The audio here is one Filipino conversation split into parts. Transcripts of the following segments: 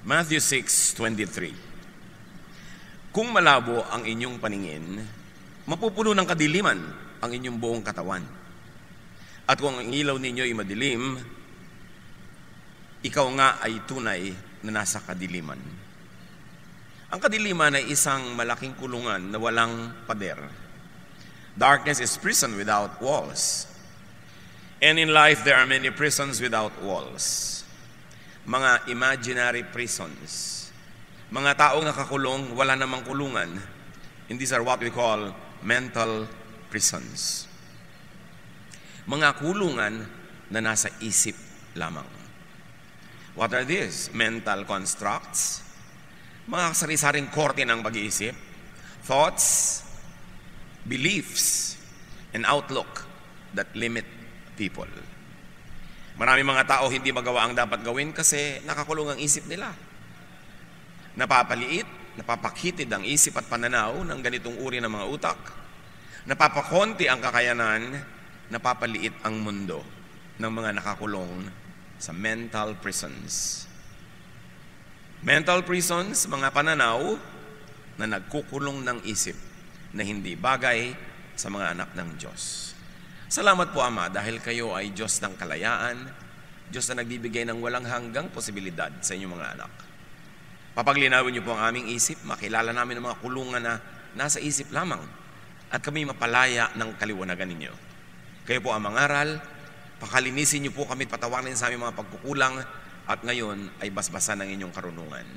Matthew 6:23. Kung malabo ang inyong paningin, mapupuno ng kadiliman ang inyong buong katawan. At kung ang ilaw ninyo ay madilim, ikaw nga ay tunay na nasa kadiliman. Ang kadiliman ay isang malaking kulungan na walang pader. Darkness is prison without walls. And in life, there are many prisons without walls. Mga imaginary prisons. Mga taong nakakulong, wala namang kulungan. And these are what we call mental prisons. Mga kulungan na nasa isip lamang. What are these? Mental constructs. Mga sari-saring korte ng pag-iisip. Thoughts, beliefs, and outlook that limit people. Maraming mga tao hindi magawa ang dapat gawin kasi nakakulong ang isip nila. Napapaliit, napapakitid ang isip at pananaw ng ganitong uri ng mga utak. Napapakonti ang kakayanan, napapaliit ang mundo ng mga nakakulong sa mental prisons. Mental prisons, mga pananaw na nagkukulong ng isip na hindi bagay sa mga anak ng Diyos. Salamat po, Ama, dahil kayo ay Diyos ng kalayaan, Diyos na nagbibigay ng walang hanggang posibilidad sa inyong mga anak. Papaglinawin niyo po ang aming isip, makilala namin ang mga kulungan na nasa isip lamang at kami mapalaya ng kaliwanagan ninyo. Kayo po ang mangaral, pakalinisin niyo po kami, patawarin sa aming mga pagkukulang at ngayon ay basbasan ng inyong karunungan.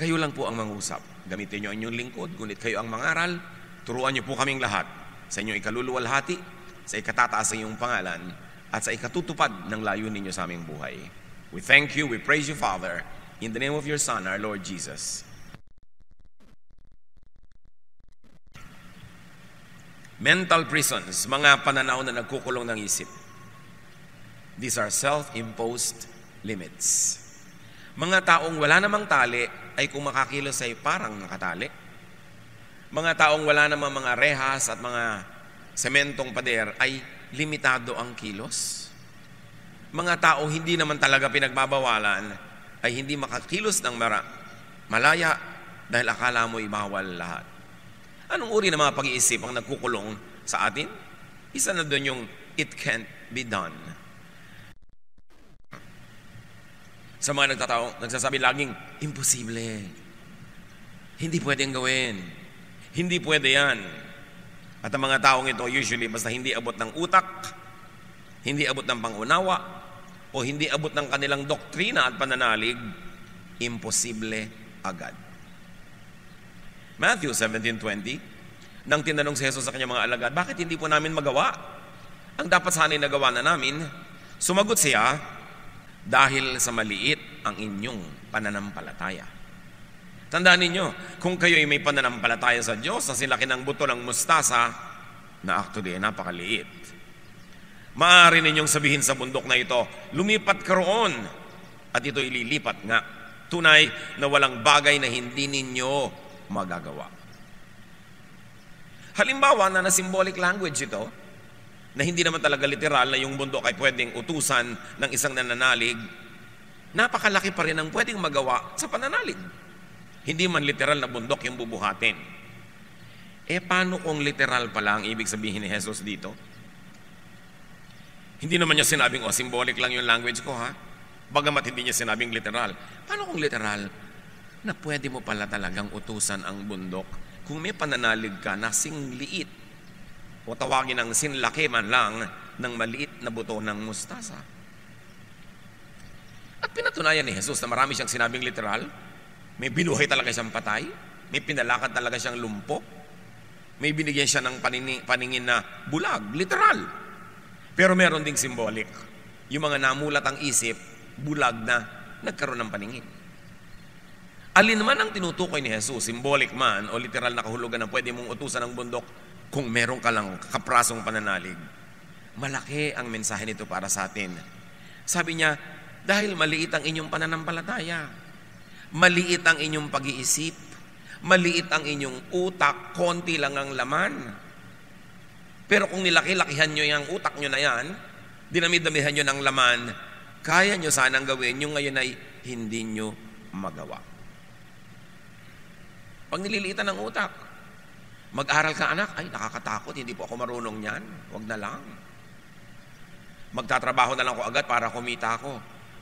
Kayo lang po ang mangusap. Gamitin niyo ang inyong lingkod, ngunit kayo ang mangaral, turuan niyo po kaming lahat sa inyong ikaluluwalhati, sa ikatataas ng iyong pangalan at sa ikatutupad ng layunin ninyo sa aming buhay. We thank you, we praise you, Father, in the name of your Son, our Lord Jesus. Mental prisons, mga pananaw na nagkukulong ng isip. These are self-imposed limits. Mga taong wala namang tali ay kung makakilos ay parang nakatali. Mga taong wala namang mga rehas at mga sementong pader ay limitado ang kilos. Mga taong hindi naman talaga pinagbabawalan ay hindi makakilos ng malaya dahil akala mo'y bawal lahat. Anong uri ng mga pag-iisip ang nagkukulong sa atin? Isa na doon yung it can't be done. Sa mga nagsasabi laging, imposible. Hindi pwedeng gawin. Hindi pwede yan. At ang mga taong ito usually basta hindi abot ng utak, hindi abot ng pangunawa, o hindi abot ng kanilang doktrina at pananalig, imposible agad. Matthew 17:20, nang tinanong si Jesus sa kanyang mga alagad, bakit hindi po namin magawa ang dapat sana'y nagawa na namin? Sumagot siya, dahil sa maliit ang inyong pananampalataya. Tandaan ninyo, kung kayo ay may pananampalataya sa Diyos na silaki ng buto ng mustasa, na actually napakaliit, maaari ninyong sabihin sa bundok na ito, lumipat ka roon, at ito ililipat nga. Tunay na walang bagay na hindi ninyo magagawa. Halimbawa na symbolic language ito, na hindi naman talaga literal na yung bundok ay pwedeng utusan ng isang nananalig, napakalaki pa rin ang pwedeng magawa sa pananalig. Hindi man literal na bundok yung bubuhatin. Paano kung literal pala ang ibig sabihin ni Jesus dito? Hindi naman niya sinabing, symbolic lang yung language ko, ha? Bagamat hindi niya sinabing literal. Paano kung literal? Na pwede mo pala talagang utusan ang bundok kung may pananalig ka na singliit o tawagin ng sinlaki man lang ng maliit na buto ng mustasa. At pinatunayan ni Jesus na marami siyang sinabing literal. May binuhay talaga siyang patay, may pinalakad talaga siyang lumpo, may binigyan siya ng paningin na bulag, literal. Pero meron ding symbolic. Yung mga namulat ang isip, bulag na nagkaroon ng paningin. Alin man ang tinutukoy ni Jesus, symbolic man o literal na kahulugan na pwede mong utusan ng bundok kung meron ka lang kaprasong pananalig. Malaki ang mensahe nito para sa atin. Sabi niya, dahil maliit ang inyong pananampalataya, maliit ang inyong pag-iisip, maliit ang inyong utak, konti lang ang laman. Pero kung nilaki-lakihan nyo yung utak nyo na yan, dinami-damihan nyo ng laman, kaya nyo sanang gawin yung ngayon ay hindi nyo magawa. Pag nililiitan ng utak, mag-aral ka anak, ay nakakatakot, hindi po ako marunong yan, wag na lang. Magtatrabaho na lang ko agad para kumita ako.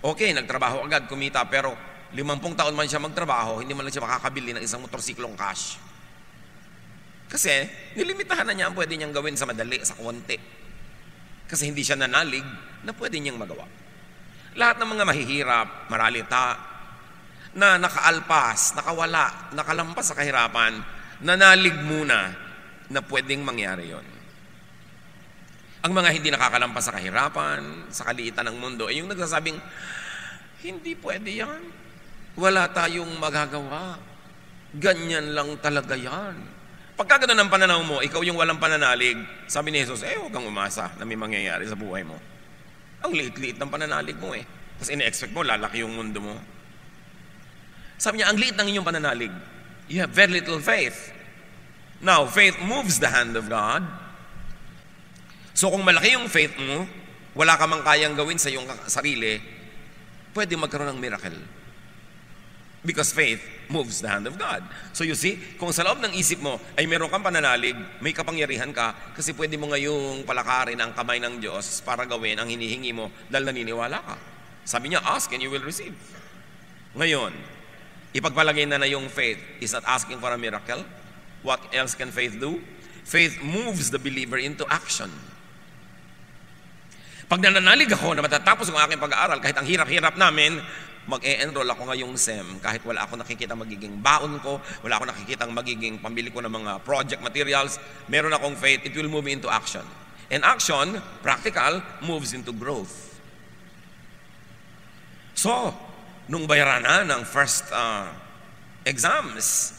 Okay, nagtrabaho agad, kumita, pero 50 taon man siya magtrabaho, hindi man lang siya makakabili ng isang motorsiklong cash. Kasi nilimitahan na niya ang pwede niyang gawin sa madali, sa konti. Kasi hindi siya nanalig na pwede niyang magawa. Lahat ng mga mahihirap, maralita, na nakaalpas, nakawala, nakalampas sa kahirapan, nanalig muna na pwedeng mangyari yon. Ang mga hindi nakakalampas sa kahirapan, sa kaliitan ng mundo, ay yung nagsasabing, hindi pwede yan. Wala tayong magagawa. Ganyan lang talaga yan. Pagka ganun ang pananaw mo, ikaw yung walang pananalig, sabi ni Jesus, huwag kang umasa na may mangyayari sa buhay mo. Ang liit-liit ng pananalig mo Kasi ine-expect mo, lalaki yung mundo mo. Sabi niya, ang liit ng inyong pananalig. You have very little faith. Now, faith moves the hand of God. So kung malaki yung faith mo, wala ka mang kayang gawin sa iyong sarili, pwede magkaroon ng miracle. Because faith moves the hand of God. So you see, kung sa loob ng isip mo ay meron kang pananalig, may kapangyarihan ka, kasi pwede mo ngayong palakarin ang kamay ng Diyos para gawin ang hinihingi mo dahil naniniwala ka. Sabi niya, ask and you will receive. Ngayon, ipagpalagay na yung faith is not asking for a miracle. What else can faith do? Faith moves the believer into action. Pag nananalig ako na matatapos ang aking pag-aaral, kahit ang hirap-hirap namin, mag-e-enroll ako ngayong SEM, kahit wala ako nakikita magiging baon ko, wala ako nakikita magiging pambili ko ng mga project materials, meron akong faith, it will move me into action. And action, practical, moves into growth. So, nung bayaran na ng first exams,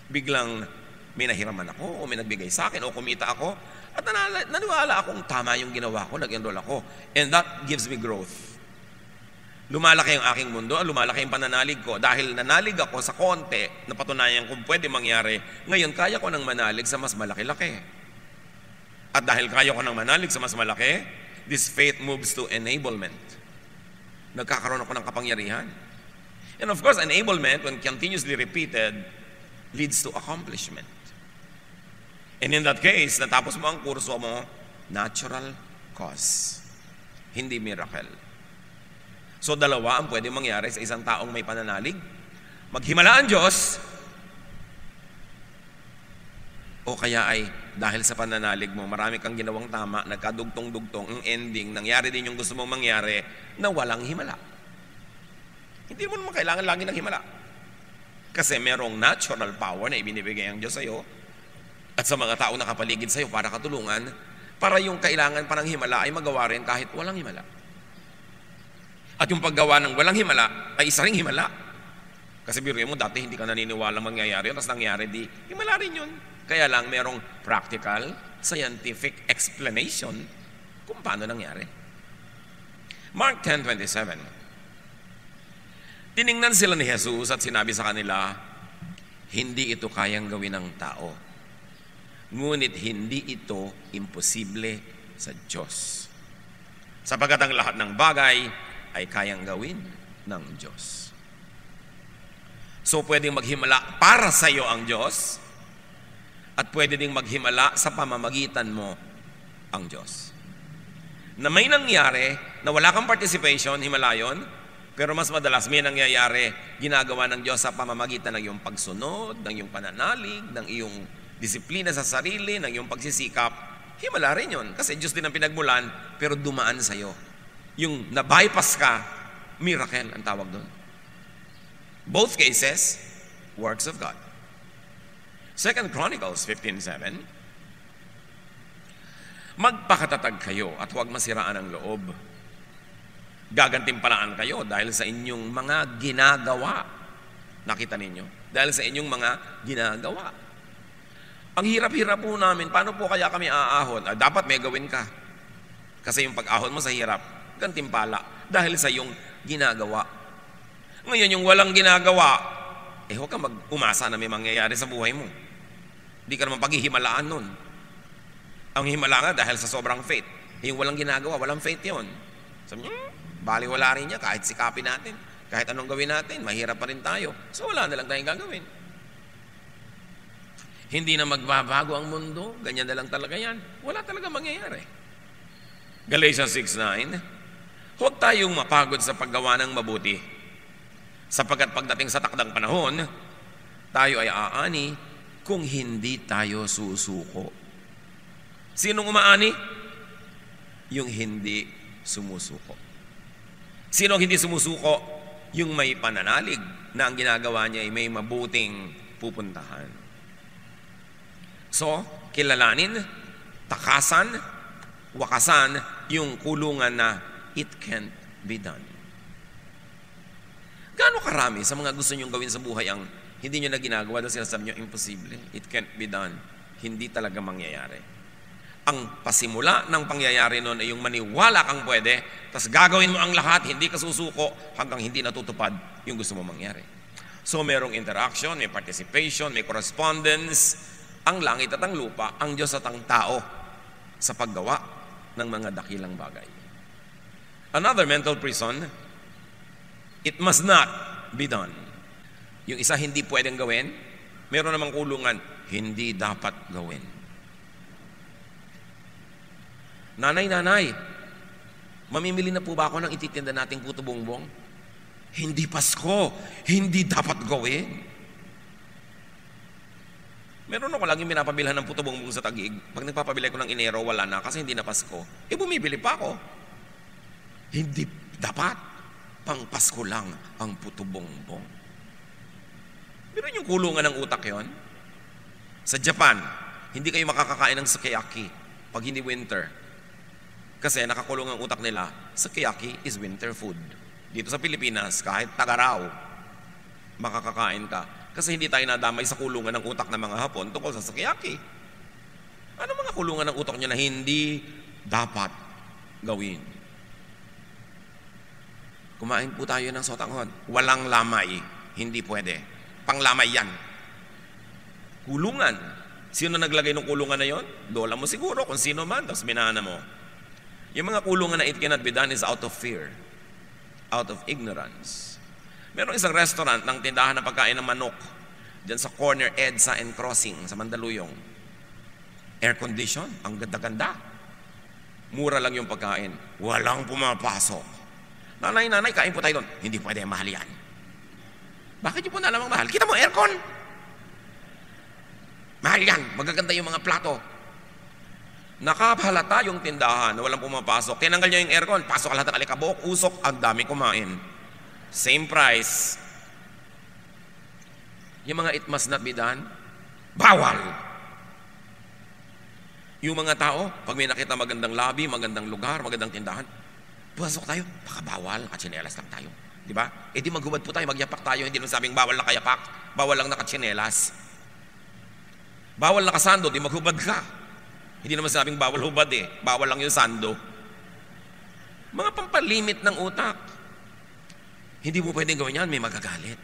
biglang may nahiraman ako, o may nagbigay sa akin, o kumita ako, at naniwala akong tama yung ginawa ko, nag-enroll ako. And that gives me growth. Lumalaki ang aking mundo, lumalaki ang pananalig ko. Dahil nanalig ako sa konti, napatunayan kung pwede mangyari, ngayon kaya ko nang manalig sa mas malaki-laki. At dahil kaya ko nang manalig sa mas malaki, this faith moves to enablement. Nagkakaroon ako ng kapangyarihan. And of course, enablement, when continuously repeated, leads to accomplishment. And in that case, natapos mo ang kurso mo, natural cause, hindi miracle. So dalawa ang pwede mangyari sa isang taong may pananalig. Maghimala ang Diyos, o kaya ay dahil sa pananalig mo, marami kang ginawang tama, nagkadugtong-dugtong, ang ending, nangyari din yung gusto mong mangyari na walang himala. Hindi mo naman kailangan lagi ng himala. Kasi merong natural power na ibinibigay ang Diyos sa iyo at sa mga tao na kapaligid sa iyo para katulungan, para yung kailangan pa ng himala ay magawa rin kahit walang himala. At yung paggawa ng walang himala ay isa ring himala. Kasi biruin mo, dati hindi ka naniniwala mangyayari yun, tapos nangyari, di himala rin yun. Kaya lang merong practical, scientific explanation kung paano nangyari. Mark 10:27. Tiningnan sila ni Jesus at sinabi sa kanila, hindi ito kayang gawin ng tao. Ngunit hindi ito imposible sa Diyos. Sapagkat ang lahat ng bagay ay kayang gawin ng Diyos. So pwedeng maghimala para sa iyo ang Diyos at pwede ding maghimala sa pamamagitan mo ang Diyos. Na may nangyari na wala kang participation, himala yun, pero mas madalas may nangyayari, ginagawa ng Diyos sa pamamagitan ng iyong pagsunod, ng iyong pananalig, ng iyong disiplina sa sarili, ng iyong pagsisikap. Himala rin yun, kasi Diyos din ang pinagmulan, pero dumaan sa iyo. Yung na-bypass ka, miracle ang tawag doon. Both cases, works of God. 2 Chronicles 15:7, magpakatatag kayo at huwag masiraan ang loob. Gagantimpalaan kayo dahil sa inyong mga ginagawa. Nakita ninyo? Dahil sa inyong mga ginagawa. Ang hirap-hirap po namin, paano po kaya kami aahon? Dapat may gawin ka. Kasi yung pag-ahon mo sa hirap, gantimpala dahil sa iyong ginagawa. Ngayon, yung walang ginagawa, huwag kang mag-umasa na may mangyayari sa buhay mo. Hindi ka naman paghihimalaan nun. Ang himala nga dahil sa sobrang faith. Yung walang ginagawa, walang faith yun. Sabi niya, bali wala rin niya kahit sikapin natin. Kahit anong gawin natin, mahirap pa rin tayo. So wala na lang tayong gagawin. Hindi na magbabago ang mundo, ganyan na lang talaga yan. Wala talaga mangyayari. Galatians 6:9, huwag tayong mapagod sa paggawa ng mabuti, sapagkat pagdating sa takdang panahon, tayo ay aani kung hindi tayo susuko. Sinong umaani? Yung hindi sumusuko. Sino ang hindi sumusuko? Yung may pananalig na ang ginagawa niya ay may mabuting pupuntahan. So, kilalanin, takasan, wakasan yung kulungan na it can't be done. Gaano karami sa mga gusto nyong gawin sa buhay ang hindi nyo na ginagawa dahil sinasabi nyo, imposible, it can't be done. Hindi talaga mangyayari. Ang pasimula ng pangyayari noon ay yung maniwala kang pwede, tapos gagawin mo ang lahat, hindi ka susuko hanggang hindi natutupad yung gusto mo mangyari. So merong interaction, may participation, may correspondence, ang langit at ang lupa, ang Diyos at ang tao sa paggawa ng mga dakilang bagay. Another mental prison, it must not be done. Yung isa hindi pwedeng gawin, meron namang kulungan, hindi dapat gawin. Nanay, mamimili na po ba ako ng ititinda nating puto bongbong? Hindi Pasko, hindi dapat gawin. Meron ako laging pinapabilhan ng puto bongbong sa Taguig. Pag nagpapabili ko ng Enero, wala na kasi hindi na Pasko. Bumibili pa ako. Hindi dapat. Pang Pasko lang ang puto bongbong. Meron yung kulungan ng utak yon. Sa Japan, hindi kayo makakakain ng sukiyaki pag hindi winter. Kasi nakakulong ang utak nila, sukiyaki is winter food. Dito sa Pilipinas, kahit tagaraw, makakakain ka. Kasi hindi tayo nadamay sa kulungan ng utak ng mga Hapon tungkol sa sukiyaki. Ano mga kulungan ng utak nyo na hindi dapat gawin? Kumain po tayo ng sotanghon. Walang lamay. Hindi pwede. Panglamay yan. Kulungan. Sino naglagay ng kulungan na yon? Lola mo siguro kung sino man. Tapos binana mo. Yung mga kulungan na it cannot be done is out of fear. Out of ignorance. Merong isang restaurant ng tindahan ng pagkain ng manok dyan sa corner EDSA and Crossing sa Mandaluyong. Air condition, ang ganda-ganda. Mura lang yung pagkain. Walang pumapasok. Nanay, kain po tayo doon. Hindi pwede, mahal yan. Bakit yung po nalamang mahal? Kita mo, aircon. Mahal yan, magaganda yung mga plato. Nakahalata yung tindahan na walang pumapasok. Tinanggal niya yung aircon, pasok lahat ng alikabok, usok, ang dami kumain. Same price. Yung mga it must not be done, bawal. Yung mga tao, pag may nakita magandang lobby, magandang lugar, magandang tindahan, pasok tayo, baka bawal, nakatsinelas lang tayo. Di ba? Di maghubad po tayo, magyapak tayo, hindi naman sabing bawal na kayapak, bawal lang nakatsinelas. Bawal nakasando, di maghubad ka. Hindi naman sabing bawal hubad bawal lang yung sando. Mga pampalimit ng utak. Hindi mo pwedeng gawin yan, may magagalit.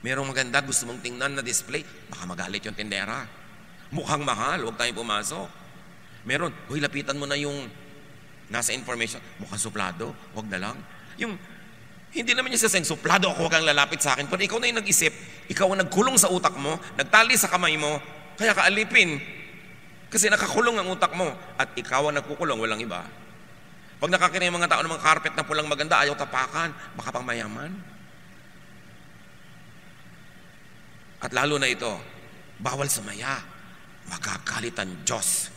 Merong maganda, gusto mong tingnan na display, baka magalit yung tindera. Mukhang mahal, huwag tayong pumasok. Meron, lapitan mo na yung nasa information, mukhang suplado, huwag na lang. Yung, hindi naman niya sasayang, suplado ako, huwag kang lalapit sa akin. Pero ikaw na yung nag-isip, ikaw ang nagkulong sa utak mo, nagtali sa kamay mo, kaya kaalipin. Kasi nakakulong ang utak mo, at ikaw ang nagkukulong, walang iba. Pag nakakita yung mga tao ng mga carpet na pulang maganda, ayaw tapakan, baka pang mayaman. At lalo na ito, bawal sumaya, magagalit ang Diyos.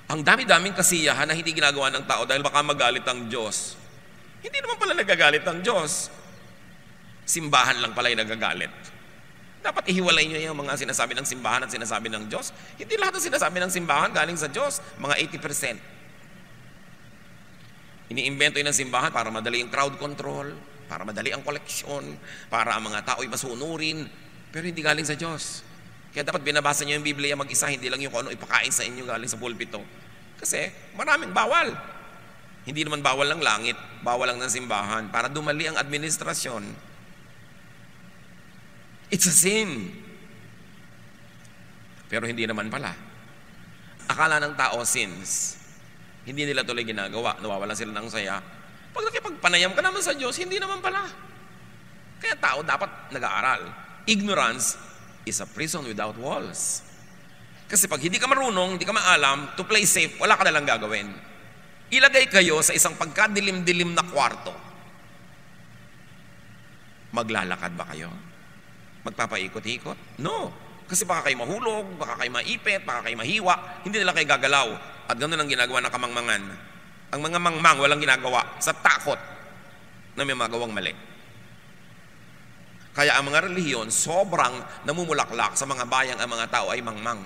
Ang dami-daming kasiyahan na hindi ginagawa ng tao dahil baka magalit ang Diyos. Hindi naman pala nagagalit ang Diyos. Simbahan lang pala yung nagagalit. Dapat ihiwalay nyo yung mga sinasabi ng simbahan at sinasabi ng Diyos. Hindi lahat ng sinasabi ng simbahan galing sa Diyos, mga 80%. Iniimbento yun ng simbahan para madali yung crowd control, para madali ang koleksyon, para ang mga tao'y masunurin, pero hindi galing sa Diyos. Kaya dapat binabasa nyo yung Biblia mag-isa, hindi lang yung kung ano ipakain sa inyo galing sa pulpito. Kasi maraming bawal. Hindi naman bawal ng langit, bawal lang ng simbahan, para dumali ang administrasyon. It's a sin. Pero hindi naman pala. Akala ng tao sins. Hindi nila tuloy ginagawa, nawawalan sila ng saya. Pag nakipagpanayam ka naman sa Diyos, hindi naman pala. Kaya tao dapat nag-aaral. Ignorance is a prison without walls. Kasi pag hindi ka marunong, hindi ka maalam, to play safe, wala ka nalang gagawin. Ilagay kayo sa isang pagkadilim-dilim na kwarto. Maglalakad ba kayo? Magpapaikot-ikot? No. Kasi baka kayo mahulog, baka kayo maipit, baka kayo mahiwa, hindi nila kayo gagalaw. At ganoon ang ginagawa ng kamangmangan. Ang mga mangmang walang ginagawa sa takot na may magawang mali. Kaya ang mga relihiyon, sobrang namumulaklak sa mga bayang ang mga tao ay mangmang.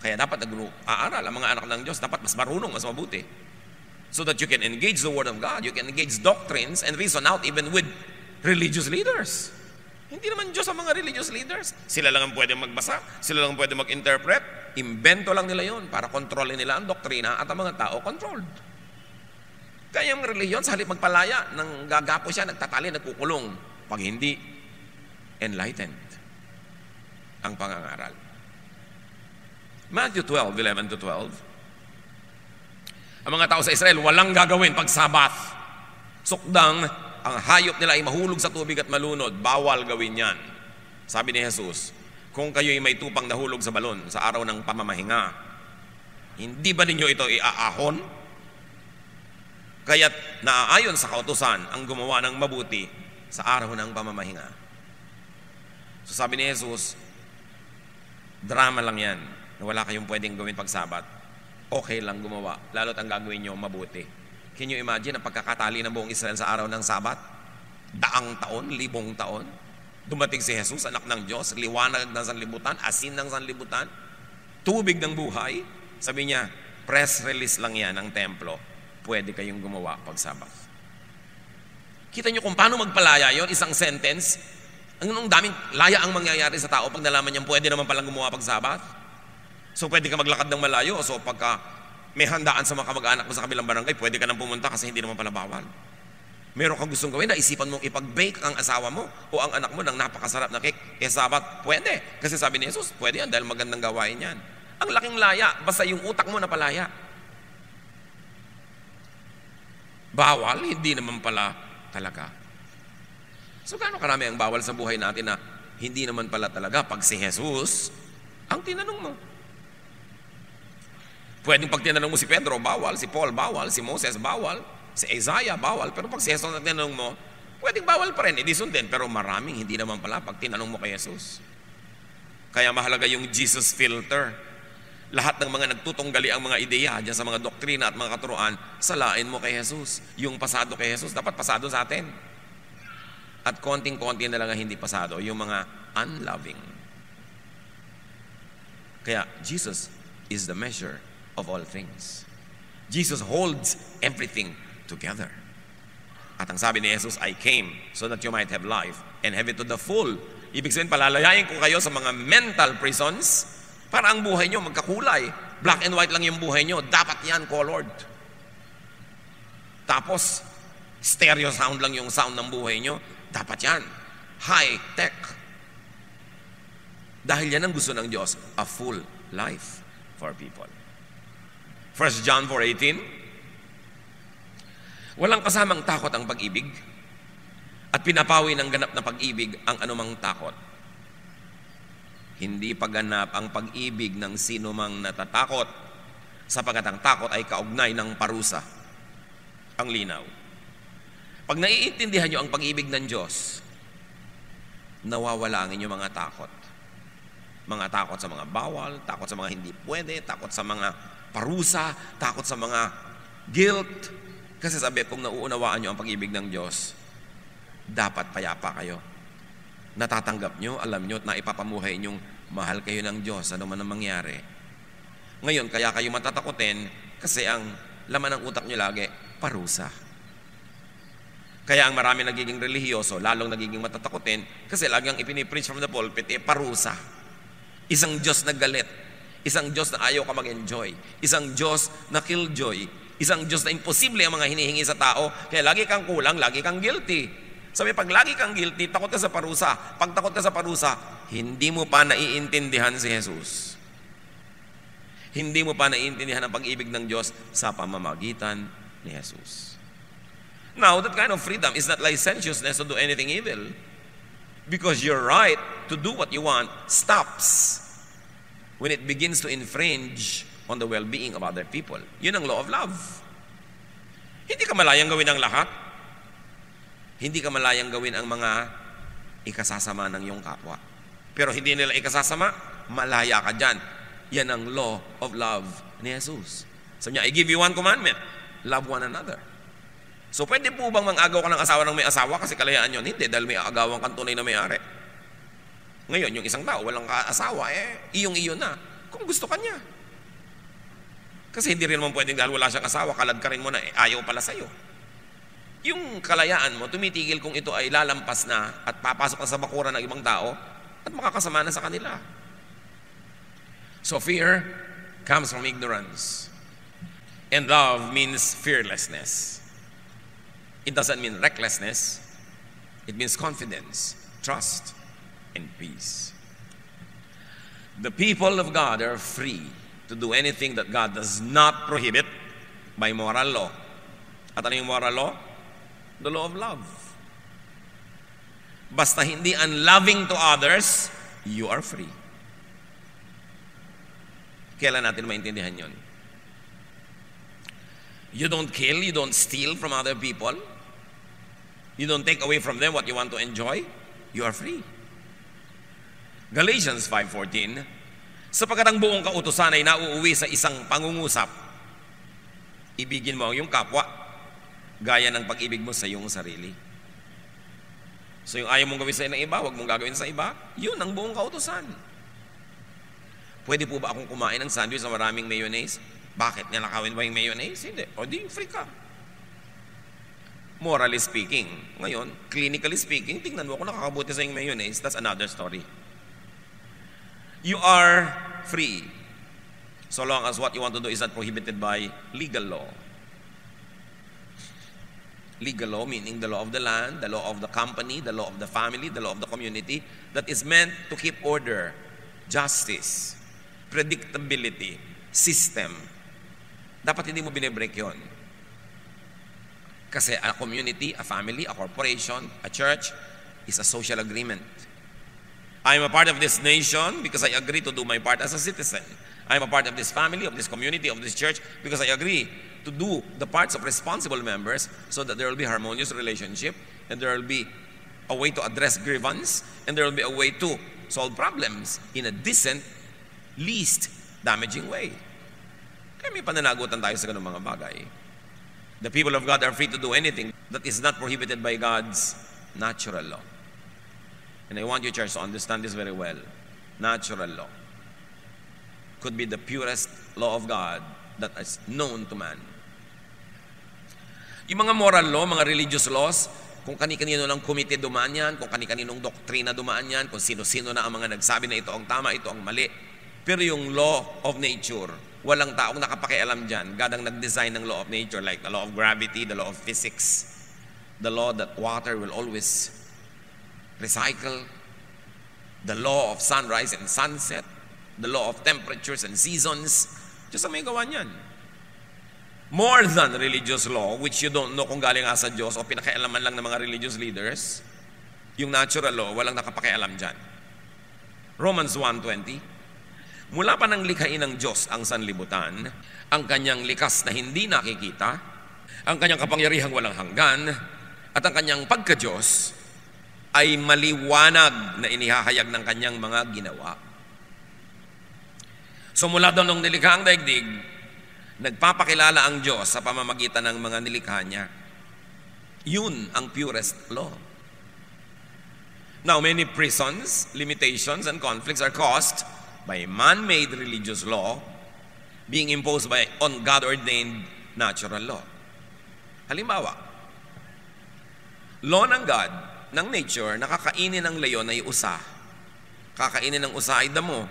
Kaya dapat nag-aaral ang mga anak ng Diyos, dapat mas marunong, mas mabuti. So that you can engage the Word of God, you can engage doctrines and reason out even with religious leaders. Hindi naman Diyos ang mga religious leaders. Sila lang ang pwede magbasa, sila lang ang pwede mag-interpret. Imbento lang nila yon para kontrolin nila ang doktrina at ang mga tao controlled. Kaya yung relihiyon, sa halip magpalaya, nang gagapo siya, nagtatali, nagkukulong. Pag hindi, enlightened ang pangangaral. Matthew 12:11-12. Ang mga tao sa Israel, walang gagawin pag Sabath. Sukdang, ang hayop nila ay mahulog sa tubig at malunod. Bawal gawin yan. Sabi ni Jesus, kung kayo'y may tupang nahulog sa balon sa araw ng pamamahinga, hindi ba ninyo ito iaahon? Kaya't naaayon sa kautusan ang gumawa ng mabuti sa araw ng pamamahinga. So sabi ni Jesus, drama lang yan na wala kayong pwedeng gawin pag Sabat. Okay lang gumawa, lalo't ang gagawin nyo mabuti. Can you imagine ang pagkakatali ng buong Israel sa araw ng Sabat? 100 taon, 1,000 taon. Dumating si Jesus, anak ng Diyos, liwanag ng sanlibutan, asin ng sanlibutan, tubig ng buhay. Sabi niya, press release lang yan ng templo. Pwede kayong gumawa pag Sabat. Kita nyo kung paano magpalaya yon, isang sentence. Ang daming laya ang mangyayari sa tao pag nalaman niyang pwede naman palang gumawa pag Sabat. So pwede ka maglakad ng malayo. So pagka may handaan sa mga kamag-anak mo sa kabilang barangay, pwede ka nang pumunta kasi hindi naman pala bawal. Meron kang gustong gawin, naisipan mong ipag-bake ang asawa mo o ang anak mo ng napakasarap na cake. Sabat, pwede. Kasi sabi ni Jesus, pwede yan dahil magandang gawain yan. Ang laking laya, basta yung utak mo na palaya. Bawal, hindi naman pala talaga. So gaano karami ang bawal sa buhay natin na hindi naman pala talaga pag si Jesus ang tinanong mo. Pwedeng pag tinanong mo si Pedro, bawal. Si Paul, bawal. Si Moses, bawal. Si Isaiah, bawal. Pero pag si Jesus na tinanong mo, pwedeng bawal pa rin. Hindi sundin. Pero maraming hindi naman pala pag tinanong mo kay Jesus. Kaya mahalaga yung Jesus filter. Lahat ng mga nagtutunggali ang mga ideya dyan sa mga doktrina at mga katuruan, salain mo kay Jesus. Yung pasado kay Jesus, dapat pasado sa atin. At konting-konti na lang ang hindi pasado, yung mga unloving. Kaya Jesus is the measure of all things. Jesus holds everything together. At ang sabi ni Jesus, I came so that you might have life and have it to the full. Ibig sabihin, palalayain ko kayo sa mga mental prisons para ang buhay nyo magkakulay. Black and white lang yung buhay nyo. Dapat yan colored. Tapos, stereo sound lang yung sound ng buhay nyo. Dapat yan. High tech. Dahil yan ang gusto ng Diyos, a full life for people. 1 John 4:18, walang kasamang takot ang pag-ibig at pinapawi ng ganap na pag-ibig ang anumang takot. Hindi paganap ang pag-ibig ng sino mang natatakot, sapagkat ang takot ay kaugnay ng parusa. Ang linaw. Pag naiintindihan nyo ang pag-ibig ng Diyos, nawawala ang inyong mga takot. Mga takot sa mga bawal, takot sa mga hindi pwede, takot sa mga parusa, takot sa mga guilt. Kasi sabi, kung nauunawaan nyo ang pag-ibig ng Diyos, dapat payapa kayo. Natatanggap nyo, alam nyo, na ipapamuhay nyong mahal kayo ng Diyos, ano man ang mangyari. Ngayon, kaya kayo matatakotin kasi ang laman ng utak nyo lagi, parusa. Kaya ang marami nagiging relihiyoso, lalong nagiging matatakotin kasi lagi ang ipinipreach from the pulpit, parusa. Isang Diyos na galit. Isang Diyos na ayaw ka mag-enjoy. Isang Diyos na killjoy. Isang Diyos na imposible ang mga hinihingi sa tao. Kaya lagi kang kulang, lagi kang guilty. Sabi, pag lagi kang guilty, takot ka sa parusa. Pag takot ka sa parusa, hindi mo pa naiintindihan si Jesus. Hindi mo pa naiintindihan ang pag-ibig ng Diyos sa pamamagitan ni Jesus. Now, that kind of freedom is not licentiousness to do anything evil, because your right to do what you want stops when it begins to infringe on the well-being of other people. Yun ang law of love. Hindi ka malayang gawin ang lahat. Hindi ka malayang gawin ang mga ikasasama ng iyong kapwa. Pero hindi nila ikasasama, malaya ka dyan. Yan ang law of love ni Jesus. Sabi niya, I give you one commandment, love one another. So pwede po bang mang-agaw ka ng asawa ng may asawa kasi kalayaan yun? Hindi, dahil may agawang kang tunay na may-ari. Ngayon, yung isang tao, walang asawa, iyong-iyo na. Kung gusto ka niya. Kasi hindi rin naman pwedeng dahil wala siyang asawa, kalad ka rin mo na, ayaw pala sa'yo. Yung kalayaan mo, tumitigil kung ito ay lalampas na at papasok na sa bakuran ng ibang tao at makakasama na sa kanila. So fear comes from ignorance. And love means fearlessness. It doesn't mean recklessness. It means confidence, trust, and peace. The people of God are free to do anything that God does not prohibit by moral law. At ano yung moral law? The law of love. Basta hindi unloving to others, you are free. Kailan natin maintindihan yun? You don't kill, you don't steal from other people. You don't take away from them what you want to enjoy. You are free. Galatians 5:14, sapagkat ang buong kautusan ay nauuwi sa isang pangungusap. Ibigin mo ang iyong kapwa, gaya ng pag-ibig mo sa iyong sarili. So yung ayaw mong gawin sa ng iba, huwag mong gagawin sa iba, yun ang buong kautusan. Pwede po ba akong kumain ng sandwich na maraming mayonnaise? Bakit? Nilakawin ba yung mayonnaise? Hindi. O di, free ka. Morally speaking. Ngayon, clinically speaking, tingnan mo kung nakakabuti sa yung mayonnaise, that's another story. You are free so long as what you want to do is not prohibited by legal law. Legal law meaning the law of the land, the law of the company, the law of the family, the law of the community that is meant to keep order, justice, predictability, system. Dapat hindi mo binibreak yun. Kasi a community, a family, a corporation, a church is a social agreement. I am a part of this nation because I agree to do my part as a citizen. I am a part of this family, of this community, of this church because I agree to do the parts of responsible members so that there will be harmonious relationship and there will be a way to address grievance and there will be a way to solve problems in a decent, least damaging way. Kaya may pananagutan tayo sa ganung mga bagay. The people of God are free to do anything that is not prohibited by God's natural law. And I want you, church, to understand this very well. Natural law could be the purest law of God that is known to man. Yung mga moral law, mga religious laws, kung kani-kanino ng komite dumaan yan, kung kani-kaninong doktrina dumaan yan, kung sino-sino na ang mga nagsabi na ito ang tama, ito ang mali. Pero yung law of nature, walang taong nakapakialam dyan. God ang nag-design ng law of nature like the law of gravity, the law of physics, the law that water will always recycle, the law of sunrise and sunset, the law of temperatures and seasons. Diyos ang may gawa niyan. More than religious law, which you don't know kung galing sa Diyos o pinakialaman lang ng mga religious leaders, yung natural law, walang nakapakialam dyan. Romans 1:20, mula pa nang likhain ng Diyos ang sanlibutan, ang kanyang likas na hindi nakikita, ang kanyang kapangyarihang walang hanggan, at ang kanyang pagka-Diyos ay maliwanag na inihahayag ng kanyang mga ginawa. So mula doon nung nilikha ang daigdig, nagpapakilala ang Diyos sa pamamagitan ng mga nilikha niya. Yun ang purest law. Now, many prisons, limitations, and conflicts are caused by man-made religious law being imposed by on God-ordained natural law. Halimbawa, law ng God, ng nature, nakakainin ng leon ay usa. Kakainin ng usa ay damo.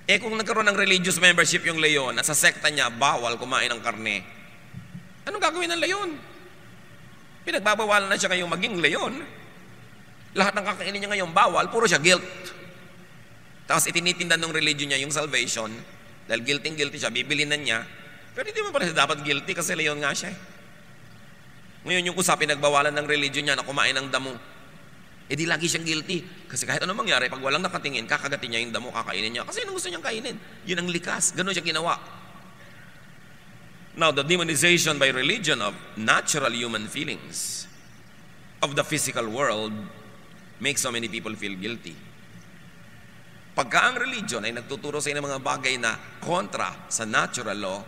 Kung nagkaroon ng religious membership yung leon at sa sekta niya, bawal kumain ng karne, anong gagawin ng leon? Pinagbabawalan na siya ngayong maging leon. Lahat ng kakainin niya ngayong bawal, puro siya guilt. Tapos itinitindan ng religion niya yung salvation, dahil guilty siya, bibili na niya, Pero hindi mo pala siya dapat guilty kasi leon nga siya. Ngayon yung usapin, nagbawalan ng religion niya na kumain ng damo. Eh di lagi siyang guilty. Kasi kahit anong mangyari, pag walang nakatingin, kakagatin niya yung damo, kakainin niya. Kasi yun ang gusto niyang kainin. Yun ang likas. Ganun siya ginawa. Now, the demonization by religion of natural human feelings of the physical world makes so many people feel guilty. Pagka ang religion ay nagtuturo sa inyo ng mga bagay na kontra sa natural law,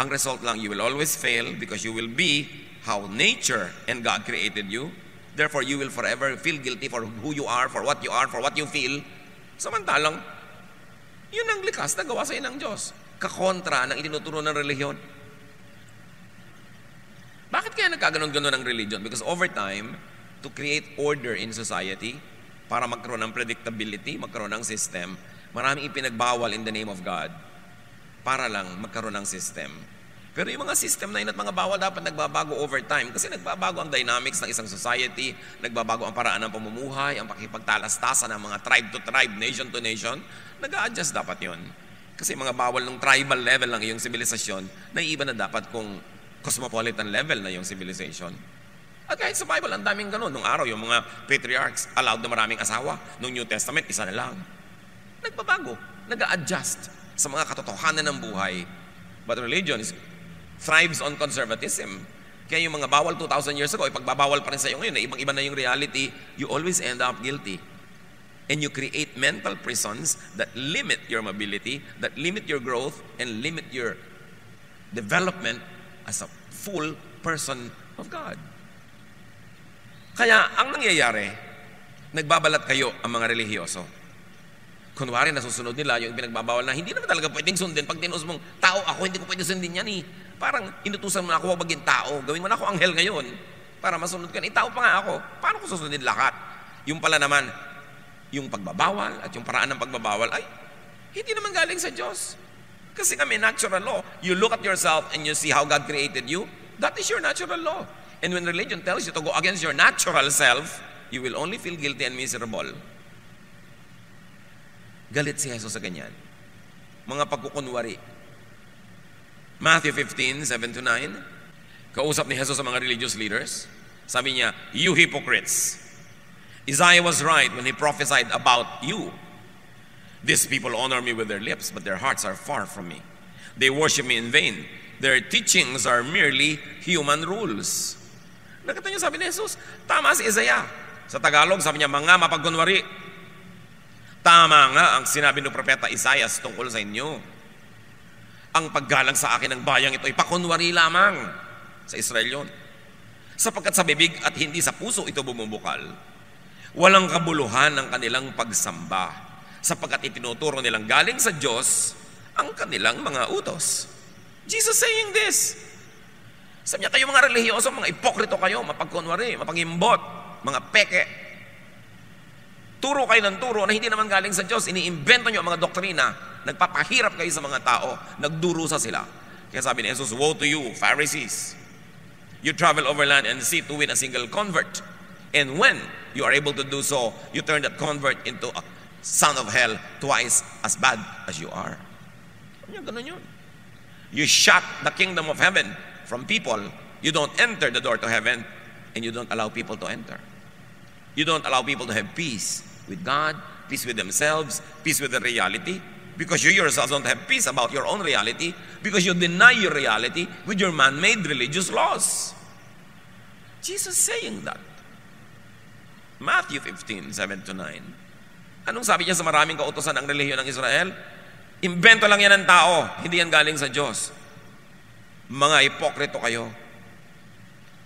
ang result lang, you will always fail because you will be how nature and God created you. Therefore, you will forever feel guilty for who you are, for what you feel. Samantalang, yun ang likas na gawa sa inyo ng Diyos. Kakontra ng itinuturo ng relihiyon. Bakit kaya nagkaganon-ganon ang religion? Because over time, to create order in society, para magkaroon ng predictability, magkaroon ng system, maraming ipinagbawal in the name of God para lang magkaroon ng system. Pero yung mga system na yun at mga bawal dapat nagbabago over time kasi nagbabago ang dynamics ng isang society, nagbabago ang paraan ng pamumuhay, ang pakipagtalastasan ng mga tribe to tribe, nation to nation, nag-a-adjust dapat yun. Kasi mga bawal ng tribal level lang yung civilization, naiiba na dapat kung cosmopolitan level na yung civilization. At kahit sa Bible, ang daming ganun. Nung araw, yung mga patriarchs allowed na maraming asawa. Nung New Testament, isa na lang. Nagbabago, nag-a-adjust sa mga katotohanan ng buhay. But religion thrives on conservatism. Kaya yung mga bawal 2,000 years ago, ipagbabawal pa rin sa iyo ngayon, ibang-iba na yung reality, you always end up guilty. And you create mental prisons that limit your mobility, that limit your growth, and limit your development as a full person of God. Kaya, ang nangyayari, nagbabalat kayo ang mga relihiyoso. Kunwari, nasusunod nila yung pinagbabawal na hindi naman talaga pwedeng sundin. Pag tinus mong, tao ako, hindi ko pwedeng sundin yan eh. Parang inutusan mo na ako, huwag maging tao. Gawin mo na ako anghel ngayon para masunod ka. Tao pa nga ako. Paano ko susundin lahat? Yung pala naman, yung pagbabawal at yung paraan ng pagbabawal ay hindi naman galing sa Diyos. Kasi kami, natural law. You look at yourself and you see how God created you. That is your natural law. And when religion tells you to go against your natural self, you will only feel guilty and miserable. Galit si Jesus sa ganyan. Mga pagkukunwari. Matthew 15, 7-9. Kausap ni Jesus sa mga religious leaders. Sabi niya, you hypocrites. Isaiah was right when he prophesied about you. These people honor me with their lips, but their hearts are far from me. They worship me in vain. Their teachings are merely human rules. Nakita niyo, sabi ni Jesus, tama si Isaiah. Sa Tagalog, sabi niya, mga mapagkunwari. Tama nga ang sinabi ng propeta Isaiah tungkol sa inyo. Ang paggalang sa akin ng bayang ito ay pakunwari lamang sa Israel yun. Sapagkat sa bibig at hindi sa puso ito bumubukal. Walang kabuluhan ang kanilang pagsamba. Sapagkat itinuturo nilang galing sa Diyos ang kanilang mga utos. Jesus saying this. Sabi niya, kayo mga relihiyoso, mga ipokrito kayo, mapagkunwari, mapangimbot, mga peke. Turo kayo ng turo na hindi naman galing sa Diyos. Iniimbento niyo ang mga doktrina. Nagpapahirap kayo sa mga tao. Nagdurusa sila. Kaya sabi ni Jesus, woe to you, Pharisees. You travel over land and sea to win a single convert. And when you are able to do so, you turn that convert into a son of hell twice as bad as you are. Ganun yun. You shut the kingdom of heaven from people. You don't enter the door to heaven and you don't allow people to enter. You don't allow people to have peace with God, peace with themselves, peace with the reality, because you yourselves don't have peace about your own reality, because you deny your reality with your man-made religious laws. Jesus saying that. Matthew 15, 7-9. Anong sabi niya sa maraming kautosan ng relihiyon ng Israel? Imbento lang yan ng tao, hindi yan galing sa Diyos. Mga hipokrito kayo.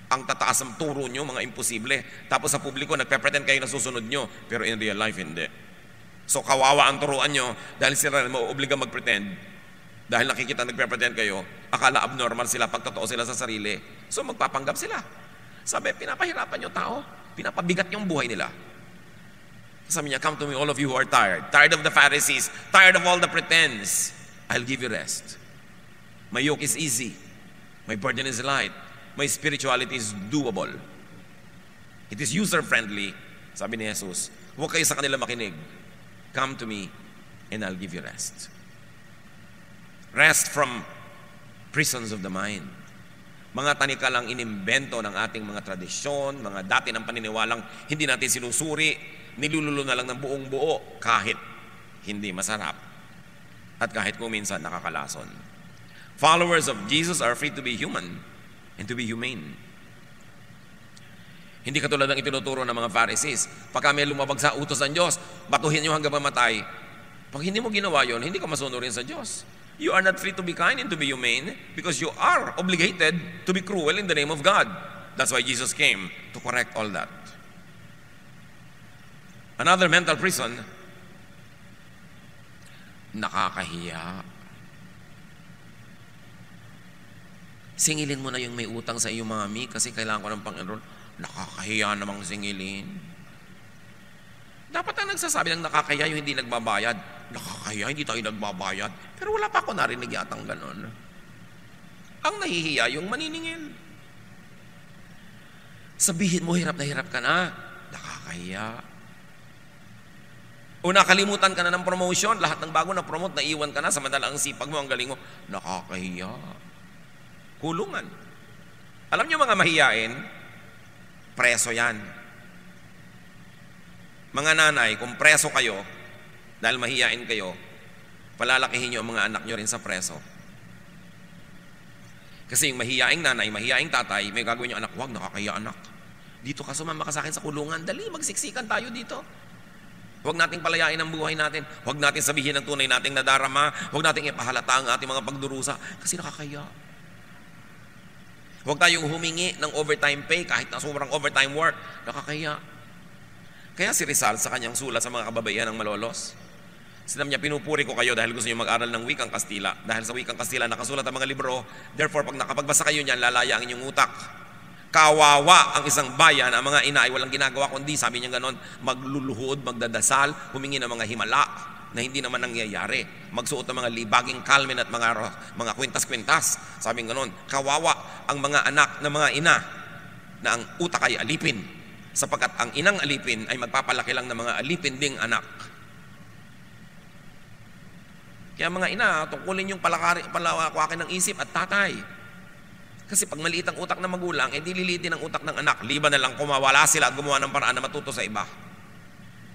Ang tataas ng turo nyo, mga imposible. Tapos sa publiko, nagpe-pretend kayo na susunod nyo, pero in real life, hindi. So kawawa ang turuan nyo dahil sila mauobliga mag-pretend. Dahil nakikita nagpe-pretend kayo, akala abnormal sila pag totoo sila sa sarili. So magpapanggap sila. Sabi, pinapahirapan nyo tao, pinapabigat yung buhay nila. Sabi niya, come to me all of you who are tired. Tired of the Pharisees, tired of all the pretense. I'll give you rest. My yoke is easy. My burden is light. My spirituality is doable. It is user-friendly. Sabi ni Jesus, huwag kayo sa kanila makinig. Come to me and I'll give you rest. Rest from Prisons of the mind. Mga tanikalang inimbento ng ating mga tradisyon, mga dati ng paniniwalang hindi natin sinusuri, nilululo na lang ng buong buo kahit hindi masarap at kahit kung minsan nakakalason. Followers of Jesus are free to be human and to be humane. Hindi katulad ng itinuturo ng mga Pharisees. Pagka may lumabag sa utos ng Diyos, batuhin nyo hanggang mamatay. Pag hindi mo ginawa yon, hindi ka masunurin sa Diyos. You are not free to be kind and to be humane because you are obligated to be cruel in the name of God. That's why Jesus came to correct all that. Another mental prison, nakakahiya. Singilin mo na yung may utang sa iyo, mami, kasi kailangan ko ng pang-enroll. Nakakahiya namang singilin. Dapat ang nagsasabi ng nakakahiya yung hindi nagbabayad. Nakakahiya, hindi tayo nagbabayad. Pero wala pa ako narinig yatang ganon. Ang nahihiya yung maniningil. Sabihin mo, hirap ka na. Nakakahiya. O nakalimutan ka na ng promotion, lahat ng bago na promote, naiwan ka na, samantala ang sipag mo, ang galing mo. Nakakahiya. Kulungan. Alam niyo mga mahiyain, preso yan. Mga nanay, kung preso kayo, dahil mahiyain kayo, palalakihin nyo ang mga anak nyo rin sa preso. Kasi yung mahiyaing nanay, mahiyaing tatay, may gagawin yung anak, wag, nakakahiya anak. Dito ka, sumama ka sa akin sa kulungan, dali, magsiksikan tayo dito. Huwag nating palayain ang buhay natin. Huwag natin sabihin ang tunay nating nadarama. Huwag nating ipahalata ang ating mga pagdurusa. Kasi nakakahiya. Huwag tayong humingi ng overtime pay kahit na sobrang overtime work. Nakakahiya. Kaya si Rizal sa kanyang sulat sa mga kababaihan ng malolos, sinabi niya, pinupuri ko kayo dahil gusto niyo mag-aral ng wikang Kastila. Dahil sa wikang Kastila nakasulat ang mga libro. Therefore, pag nakapagbasa kayo niyan, lalaya ang inyong utak. Kawawa ang isang bayan, ang mga ina ay walang ginagawa kundi, sabi niya ganon, magluluhod, magdadasal, humingi ng mga himala na hindi naman nangyayari. Magsuot ng mga libaging kalmen at mga kwintas-kwintas. Sabi ganon, kawawa ang mga anak ng mga ina na ang utak ay alipin, sapagkat ang inang alipin ay magpapalaki lang ng mga alipin ding anak. Kaya mga ina, tungkulin yung palakwakin ng isip at tatay. Kasi pag maliit ang utak ng magulang, eh dililitin ang utak ng anak. Liban na lang kumawala sila at gumawa ng paraan na matuto sa iba.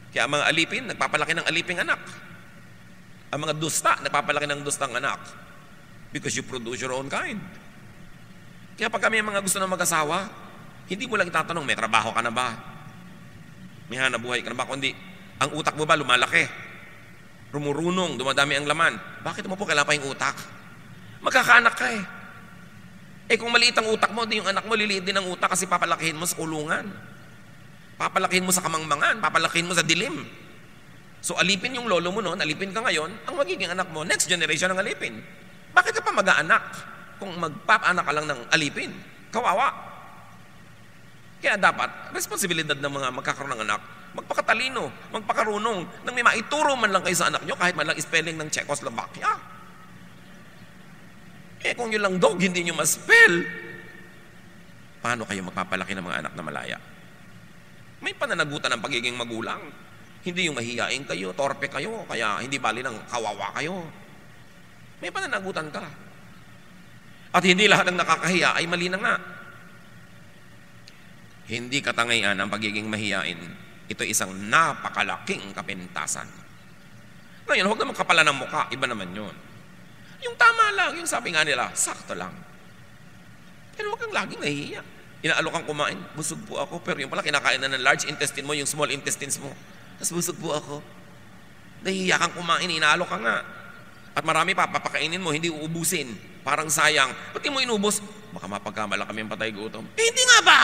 Kaya ang mga alipin, nagpapalaki ng aliping anak. Ang mga dusta, nagpapalaki ng dustang anak. Because you produce your own kind. Kaya pag kami mga gusto ng mag-asawa, hindi mo lang itatanong, may trabaho ka na ba? May hanap buhay ka na ba? Kundi, ang utak mo ba lumalaki? Rumurunong, dumadami ang laman. Bakit mo po kailangan pa yung utak? Magkakaanak ka eh. Eh kung maliit ang utak mo, di yung anak mo liliit din ang utak kasi papalakihin mo sa kulungan. Papalakihin mo sa kamangmangan, papalakihin mo sa dilim. So alipin yung lolo mo noon, alipin ka ngayon, ang magiging anak mo, next generation ang alipin. Bakit ka pa mag-aanak kung magpapaanak ka lang ng alipin? Kawawa. Kaya dapat, responsibilidad ng mga magkakaroon ng anak, magpakatalino, magpakarunong, nang may maituro man lang kayo sa anak nyo, kahit man lang spelling ng Czechoslovakia. Eh kung yun lang dog, hindi nyo ma-spell, paano kayo magpapalaki ng mga anak na malaya? May pananagutan ng pagiging magulang. Hindi yung mahihain kayo, torpe kayo, kaya hindi bali ng kawawa kayo. May pananagutan ka. At hindi lahat ng nakakahiya ay mali na nga. Hindi katangayan ang pagiging mahihain. Ito isang napakalaking kapintasan. Ngayon, huwag naman kapala ng mukha, iba naman yun. Yung tama lang, yung sabi nga nila, sakto lang. Pero huwag kang laging nahihiya. Inaalok kang kumain, busog po ako, pero yung pala kinakain na ng large intestine mo, yung small intestines mo. Tapos busog po ako. Nahihiya kang kumain, inaalok ka nga. At marami pa, papakainin mo, hindi uubusin. Parang sayang. Ba't mo inubos? Baka mapagkamala kami ang patay gutom. Eh, hindi nga ba?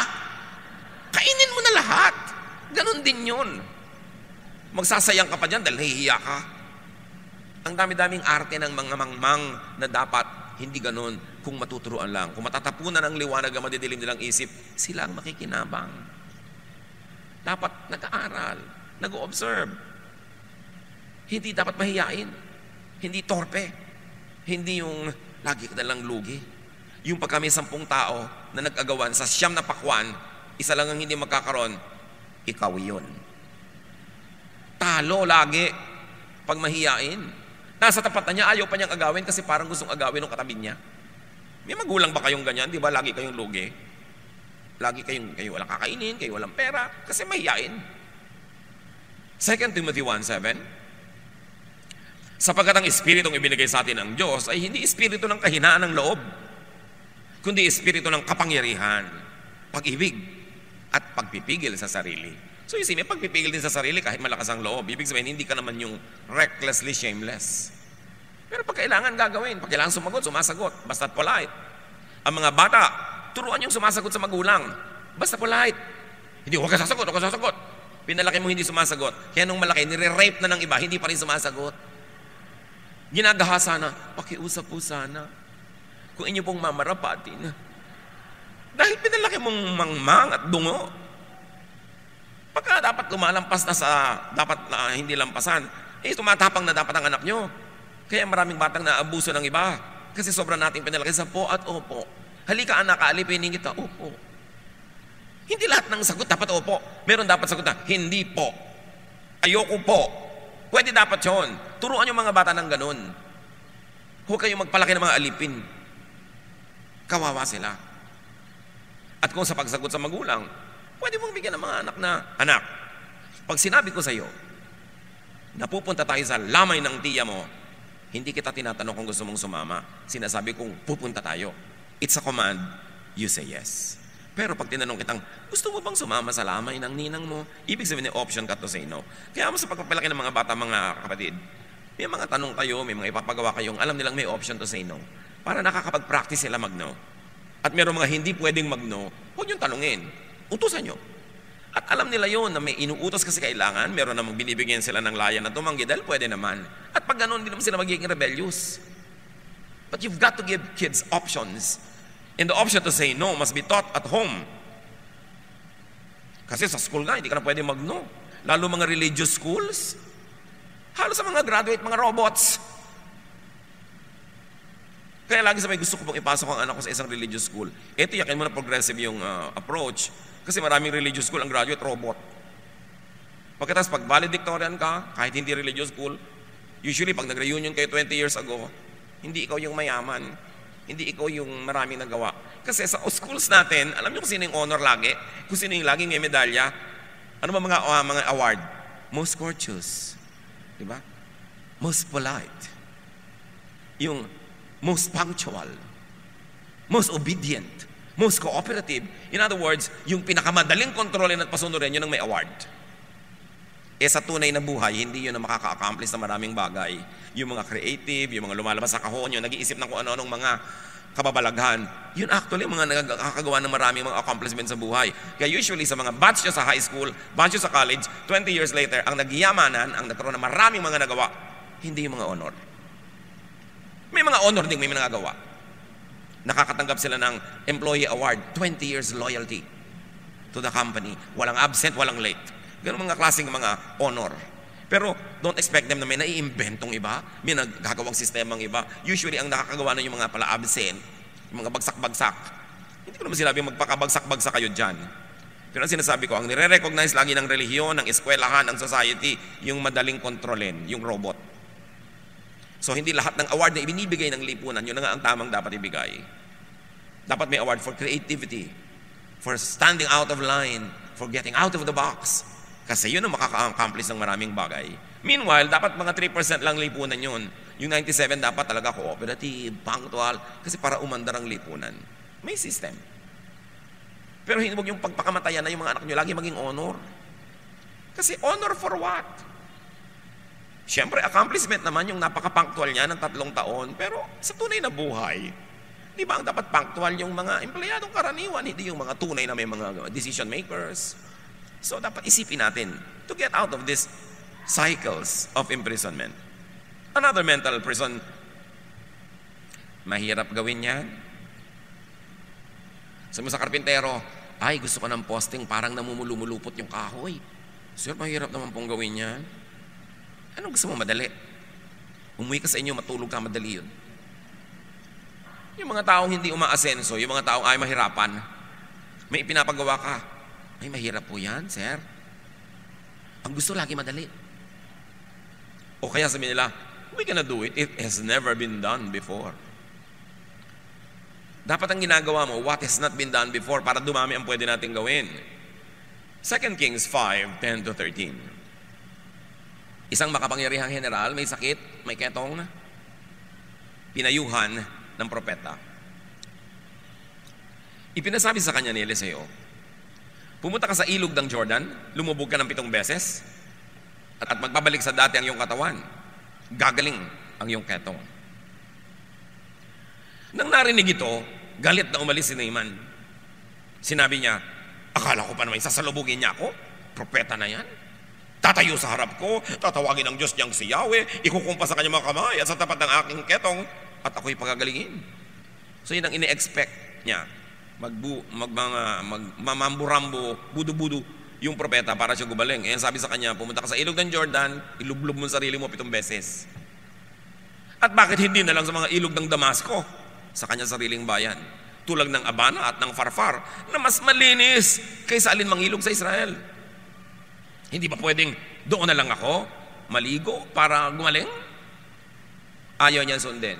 Kainin mo na lahat. Ganon din yun. Magsasayang ka pa dyan dahil nahihiya ka. Ang dami-daming arte ng mga mangmang na dapat hindi ganon kung matuturuan lang. Kung matatapunan ang liwanag ang madidilim nilang isip, sila ang makikinabang. Dapat nag-aaral, nag-observe. Hindi dapat mahiyain. Hindi torpe. Hindi yung lagi ka nalang lugi. Yung pag kami 10 tao na nag-agawan sa 9 na pakwan, isa lang ang hindi magkakaroon, ikaw yun. Talo lagi pag mahiyain. Nasa tapat na niya, ayaw pa niyang agawin kasi parang gustong agawin ng katabi niya. May magulang ba kayong ganyan? Di ba lagi kayong lugi? Lagi kayo walang kakainin, kayo walang pera, kasi mahiyain. 2 Timothy 1:7, sapagkat ang espiritong ibinigay sa atin ng Diyos ay hindi espiritu ng kahinaan ng loob, kundi espiritu ng kapangyarihan, pag-ibig, at pagpipigil sa sarili. So you see, may pagpipigil din sa sarili kahit malakas ang loob. Ibig sabihin, hindi ka naman yung recklessly shameless. Pero pag kailangan gagawin, pag kailangan sumagot, sumasagot, basta't polite. Ang mga bata, turuan yung sumasagot sa magulang, basta polite. Hindi, huwag ka sasagot, huwag ka sasagot. Pinalaki mo hindi sumasagot. Kaya nung malaki, nire-rape na ng iba, hindi pa rin sumasagot. Ginagahasa na, pakiusap po sana kung inyo pong mamarapatin. Dahil pinalaki mong mangmang at dungo. Pagka dapat lumalampas na sa dapat na hindi lampasan, tumatapang na dapat ang anak nyo. Kaya maraming batang naabuso ng iba. Kasi sobrang nating pinalaki sa po at opo. Halika anak, alipinin kita, opo. Hindi lahat ng sagot dapat opo. Meron dapat sagot na, hindi po. Ayoko po. Pwede dapat yun. Turuan yung mga bata ng ganun. Huwag kayong magpalaki ng mga alipin. Kawawa sila. At kung sa pagsagot sa magulang, pwede mong bigyan ng mga anak na, anak, pag sinabi ko sa iyo, napupunta tayo sa lamay ng tiya mo, hindi kita tinatanong kung gusto mong sumama. Sinasabi kong pupunta tayo. It's a command. You say yes. Pero pag tinanong kitang, gusto mo bang sumama sa lamay ng ninang mo? Ibig sabihin, option ka to say no. Kaya sa pagpapalaki ng mga bata, mga kapatid, may mga tanong kayo, may mga ipapagawa kayong alam nilang may option to say no. Para nakakapag-practice sila mag-no. At meron mga hindi pwedeng mag-no, huwag niyong tanungin. Utusan niyo. At alam nila yon na may inuutos kasi kailangan, meron namang binibigyan sila ng layan na tumanggi dahil pwede naman. At pag ganun, hindi naman sila magiging rebellious. But you've got to give kids options. And the option to say no must be taught at home. Kasi sa school nga, hindi ka na pwede mag-no. Lalo mga religious schools, halos sa mga graduate, mga robots. Kaya lagi sabi, gusto ko pong ipasok ang anak ko sa isang religious school. Ito, yakin mo na progressive yung approach. Kasi maraming religious school, ang graduate, robot. Pagkatapos, pag valedictorian ka, kahit hindi religious school, usually pag nag-reunion kayo 20 years ago, hindi ikaw yung mayaman. Hindi ikaw yung maraming nagawa. Kasi sa schools natin, alam niyo kung sino yung honor lagi? Kung sino yung laging may medalya? Ano ba mga award? Most courteous. Diba? Most polite. Yung most punctual. Most obedient. Most cooperative. In other words, yung pinakamadaling kontrolin at pasunurin, yun ang may award. Sa tunay na buhay, hindi yun ang makaka-accomplish na maraming bagay. Yung mga creative, yung mga lumalabas sa kahon, yung nag-iisip ng kung ano-anong mga kababalaghan, yun actually mga nakakagawa ng maraming mga accomplishments sa buhay. Kaya usually sa mga batch nyo sa high school, batch nyo sa college, 20 years later, ang nagyamanan, ang nagkaroon ng maraming mga nagawa, hindi yung mga honor. May mga honor din, may mga nagawa. Nakakatanggap sila ng employee award, 20 years loyalty to the company. Walang absent, walang late. Ganun mga klaseng mga honor. Pero don't expect them na may naiimbentong iba, may nagagawang sistemang iba. Usually, ang nakakagawa na yung mga pala absent, yung mga bagsak-bagsak. Hindi ko naman sinabi magpakabagsak-bagsak kayo dyan. Pero ang sinasabi ko, ang nire-recognize lagi ng relihiyon, ng eskwelahan, ng society, yung madaling kontrolin, yung robot. So, hindi lahat ng award na ibinibigay ng lipunan, yun na nga ang tamang dapat ibigay. Dapat may award for creativity, for standing out of line, for getting out of the box. Kasi yun ang makaka-accomplish ng maraming bagay. Meanwhile, dapat mga 3% lang lipunan yun. Yung 97 dapat talaga cooperative, punctual, kasi para umandar ang lipunan. May system. Pero huwag yung pagpakamatayan na yung mga anak nyo, lagi maging honor. Kasi honor for what? Siyempre, accomplishment naman yung napaka-punctual niya ng 3 taon. Pero sa tunay na buhay, di ba ang dapat punctual yung mga empleyadong karaniwan, hindi yung mga tunay na may mga decision makers. So dapat isipin natin to get out of these cycles of imprisonment. Another mental prison, mahirap gawin yan. Sabi mo sa karpintero, ay gusto ko ng posting parang namumulumulupot yung kahoy. Sir, mahirap naman pong gawin yan. Anong gusto mo madali? Umuwi ka sa inyo, matulog ka, madali yun. Yung mga taong hindi umaasenso, yung mga taong ay mahirapan, may ipinapagawa ka. Ay, mahirap po yan, sir. Ang gusto lagi madali. O kaya sabihin nila, we cannot do it. It has never been done before. Dapat ang ginagawa mo, what has not been done before, para dumami ang pwede nating gawin. 2 Kings 5:10-13. Isang makapangyarihang general, may sakit, may ketong, pinayuhan ng propeta. Ipinasabi sa kanya ni Eliseo, pumunta ka sa ilog ng Jordan, lumubog ka ng 7 beses, at magbabalik sa dati ang iyong katawan. Gagaling ang iyong ketong. Nang narinig ito, galit na umalis si Naaman. Sinabi niya, akala ko pa naman sasalubugin niya ako? Propeta na yan. Tatayo sa harap ko, tatawagin ang Diyos niyang si Yahweh, ikukumpa sa kanyang mga kamay at sa tapat ng aking ketong, at ako'y pagagalingin. So yun ang ini-expect niya. Mamamburambo, budu-budu yung propeta para siya gumaling. Eh, sabi sa kanya, pumunta ka sa ilog ng Jordan, ilublob mo sarili mo 7 beses. At bakit hindi na lang sa mga ilog ng Damasco, sa kanyang sariling bayan, tulad ng Abana at ng Farfar, na mas malinis kaysa alinmang ilog sa Israel? Hindi ba pwedeng doon na lang ako maligo para gumaling? Ayaw niya sundin.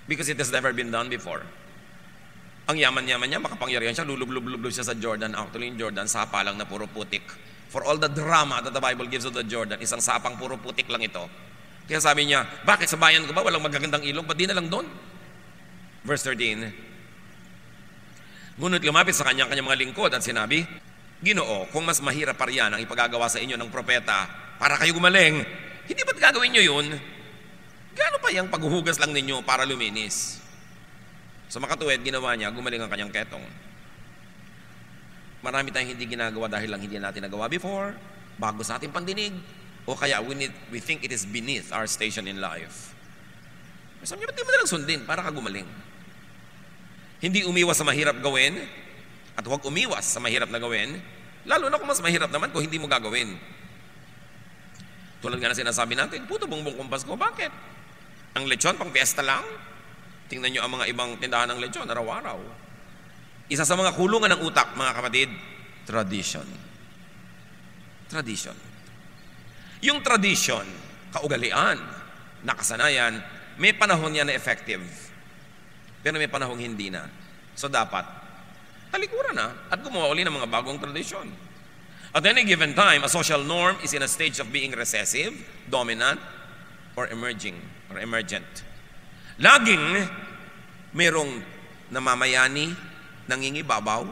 Because it has never been done before. Ang yaman-yaman niya, makapangyarihan siya, lulub-lub siya sa Jordan. Actually, yung Jordan, sapa lang na puro putik. For all the drama that the Bible gives of the Jordan, isang sapang puro putik lang ito. Kaya sabi niya, bakit sa bayan ko ba walang magagandang ilog? Ba't di na lang doon? Verse 13. Ngunit lumapit sa kanyang mga lingkod at sinabi, Ginoo, kung mas mahirap pa riyan ang ipagagawa sa inyo ng propeta para kayo gumaling, hindi ba't gagawin nyo yun? Gaano pa yung paghuhugas lang ninyo para luminis? So makatuwid, ginawa niya, gumaling ang kanyang ketong. Marami tayong hindi ginagawa dahil lang hindi natin nagawa before, bago sa ating pandinig, o kaya we think it is beneath our station in life. Sabi niya, ba't di mo nalang sundin para ka gumaling? Hindi umiwas sa mahirap gawin, at huwag umiwas sa mahirap na gawin, lalo na kung mas mahirap naman kung hindi mo gagawin. Tulad nga na sinasabi natin, puto bongbong kumpas ko, bakit? Ang lechon, pang fiesta lang? Tingnan nyo ang mga ibang tindahan ng lechon, araw-araw. Isa sa mga kulungan ng utak, mga kapatid, tradition. Tradition. Yung tradition, kaugalian, nakasanayan, may panahon yan na effective. Pero may panahong hindi na. So dapat, talikuran na at gumawa uli ng mga bagong tradisyon. At any given time, a social norm is in a stage of being recessive, dominant, or emerging, or emergent. Laging merong namamayani, nangingibabaw,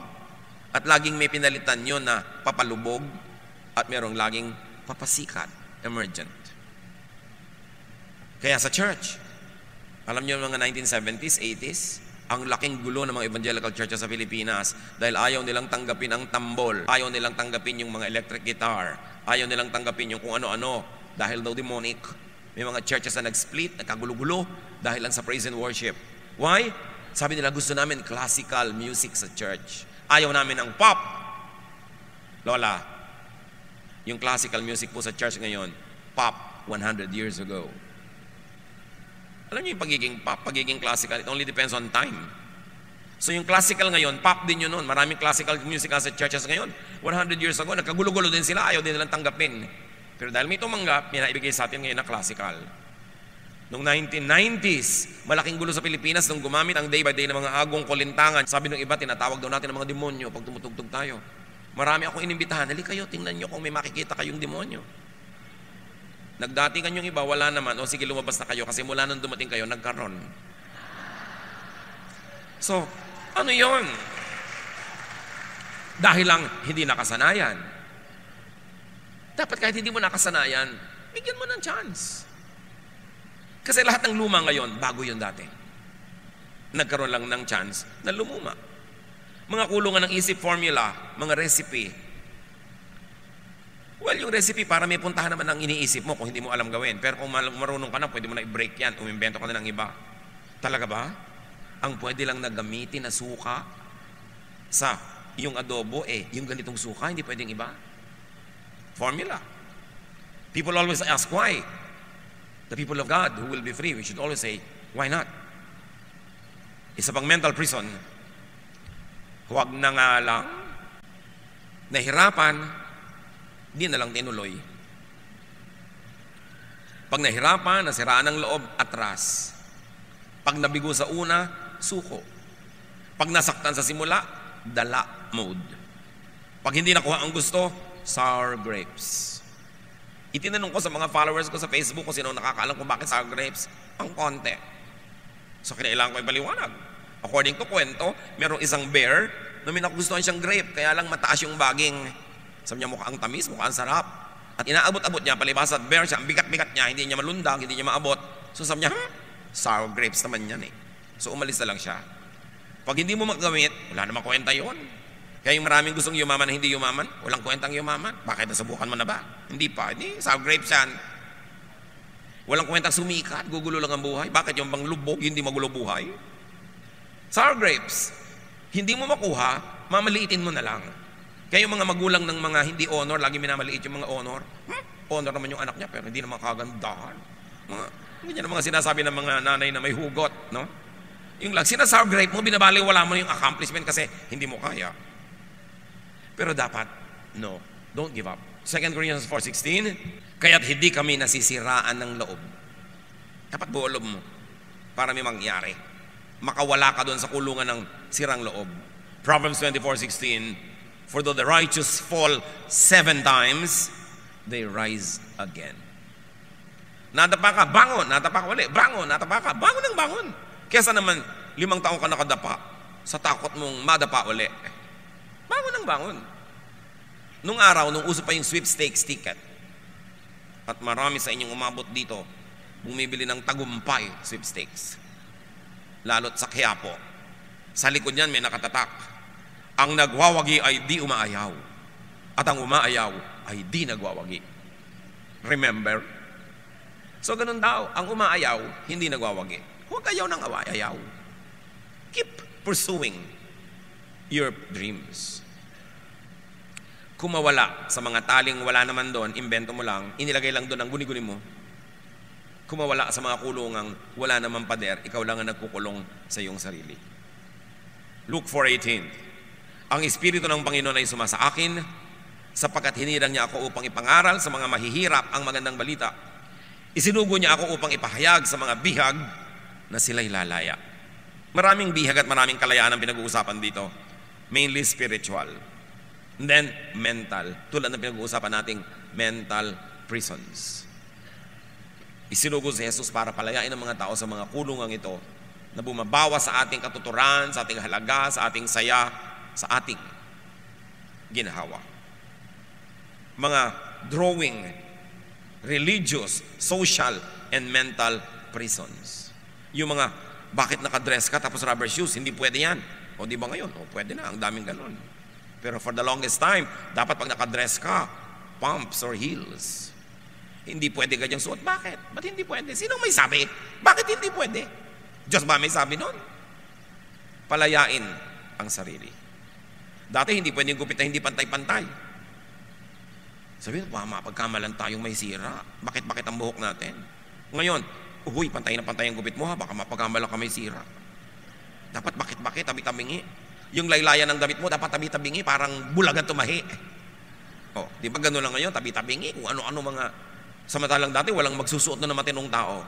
at laging may pinalitan nyo na papalubog, at merong laging papasikat, emergent. Kaya sa church, alam nyo mga 1970s, 80s, ang laking gulo ng mga evangelical churches sa Pilipinas dahil ayaw nilang tanggapin ang tambol, ayaw nilang tanggapin yung mga electric guitar, ayaw nilang tanggapin yung kung ano-ano dahil daw demonic. May mga churches na nag-split, nagkagulo-gulo dahil lang sa praise and worship. Why? Sabi nila, gusto namin classical music sa church. Ayaw namin ang pop. Lola, yung classical music po sa church ngayon, pop 100 years ago. Alam niyo yung pagiging pop, pagiging classical, it only depends on time. So yung classical ngayon, pop din yun noon. Maraming classical music sa churches ngayon. 100 years ago, nagkagulo-gulo din sila, ayaw din nilang tanggapin. Pero dahil may tumanggap, may naibigay sa atin ngayon na classical. Noong 1990s, malaking gulo sa Pilipinas nung gumamit ang day by day ng mga agong kulintangan. Sabi ng iba, tinatawag daw natin ng mga demonyo pag tumutugtog tayo. Marami akong inimbitahan, hali kayo, tingnan nyo kung may makikita kayong demonyo. Nagdatingan yung iba, wala naman, o sige lumabas na kayo kasi mula nung dumating kayo, nagkaroon. So, ano yon? Dahil lang hindi nakasanayan. Dapat kahit hindi mo nakasanayan, bigyan mo ng chance. Kasi lahat ng luma ngayon, bago yun dati. Nagkaroon lang ng chance na lumuma. Mga kulungan ng isip formula, mga recipe. Well, yung recipe para may puntahan naman ang iniisip mo kung hindi mo alam gawin. Pero kung marunong ka na, pwede mo na i-break yan, umimbento ka na ng iba. Talaga ba? Ang pwede lang na gamitin na suka sa yung adobo, yung ganitong suka, hindi pwedeng iba. Formula. People always ask why. The people of God who will be free, we should always say, why not? Isa pang mental prison, huwag na nga lang, nahirapan, di na lang tinuloy. Pag nahirapan, nasiraan ang loob, atras. Pag nabigo sa una, suko. Pag nasaktan sa simula, dala mode. Pag hindi nakuha ang gusto, sour grapes. Itinanong ko sa mga followers ko sa Facebook kung sino nakakaalam kung bakit sour grapes. Ang konti. So kinailangan ko ipaliwanag. According to kwento, merong isang bear na may nagustuhan siyang grape, kaya lang mataas yung baging. Sabi niya, mukhang tamis, mukhang sarap. At inaabot-abot niya, palibas at bear siya, ang bigat-bigat niya, hindi niya malundag, hindi niya maabot. So sabi niya, sour grapes naman yan eh. So umalis na lang siya. Pag hindi mo magamit, wala namang kwenta yun. Kaya yung maraming gustong yumaman na hindi yumaman, walang kwentang yumaman. Bakit nasubukan mo na ba? Hindi pa. Hindi, sour grapes yan. Walang kwentang sumikat, gugulo lang ang buhay. Bakit yung bang lubog, hindi magulo buhay? Sour grapes. Hindi mo makuha, mamaliitin mo na lang. Kaya yung mga magulang ng mga hindi honor, lagi minamaliit yung mga honor. Honor naman yung anak niya, pero hindi naman kagandahan. Ganyan ang mga sinasabi ng mga nanay na may hugot, no? Yung lang, sinasour grape mo, binabaliwala mo yung accomplishment kasi hindi mo kaya. Pero dapat, no, don't give up. 2 Corinthians 4:16, kaya't hindi kami nasisiraan ng loob. Dapat buo loob mo para may mangyari. Makawala ka doon sa kulungan ng sirang loob. Proverbs 24:16, for though the righteous fall 7 times, they rise again. Nadapa ka, bangon, nadapa ka uli, bangon, nadapa ka, bangon ng bangon. Kesa naman, 5 taon ka nakadapa sa takot mong madapa uli. Bangon ng bangon. Nung araw, nung uso pa yung sweepstakes ticket, at marami sa inyong umabot dito, bumibili ng tagumpay sweepstakes. Lalo't sa Quiapo. Sa likod niyan may nakatatak. Ang nagwawagi ay di umaayaw. At ang umaayaw ay di nagwawagi. Remember? So ganun daw, ang umaayaw, hindi nagwawagi. Huwag ayaw ng ayaw. Keep pursuing your dreams. Kung mawala sa mga taling wala naman doon, invento mo lang, inilagay lang doon ang guni-guni mo. Kung mawala sa mga kulungang wala naman pader, ikaw lang ang nagkukulong sa iyong sarili. Luke 4:18, ang Espiritu ng Panginoon ay sumasa akin, sapagkat hinirang niya ako upang ipangaral sa mga mahihirap ang magandang balita. Isinugo niya ako upang ipahayag sa mga bihag na sila'y lalaya. Maraming bihag at maraming kalayaan ang pinag-uusapan dito. Mainly spiritual. And then, mental. Tulad ng pinag-uusapan nating mental prisons. Isinugo si Jesus para palayain ang mga tao sa mga kulungang ito na bumabawa sa ating katuturan, sa ating halaga, sa ating saya, sa ating ginhawa. Mga drawing, religious, social, and mental prisons. Yung mga, bakit nakadress ka tapos rubber shoes? Hindi pwede yan. O di ba ngayon? O pwede na, ang daming ganun. Pero for the longest time, dapat pag nakadress ka, pumps or heels. Hindi pwede ganyang suot. Bakit? Ba't hindi pwede? Sinong may sabi? Bakit hindi pwede? Diyos ba may sabi nun? Palayain ang sarili. Dati hindi pwedeng gupit na hindi pantay-pantay. Sabi mo, mapagkamalan tayong may sira. Bakit ang buhok natin? Ngayon, uy, pantay na pantay ang gupit mo ha, baka mapagkamalan ka may sira. Dapat bakit, tabi-tabingi. Yung laylayan ng damit mo, dapat tabi-tabingi, parang bulagan tumahi. O, di ba gano'n lang ngayon, tabi-tabingi, kung ano-ano mga, samantalang dati, walang magsusuot na matinong tao.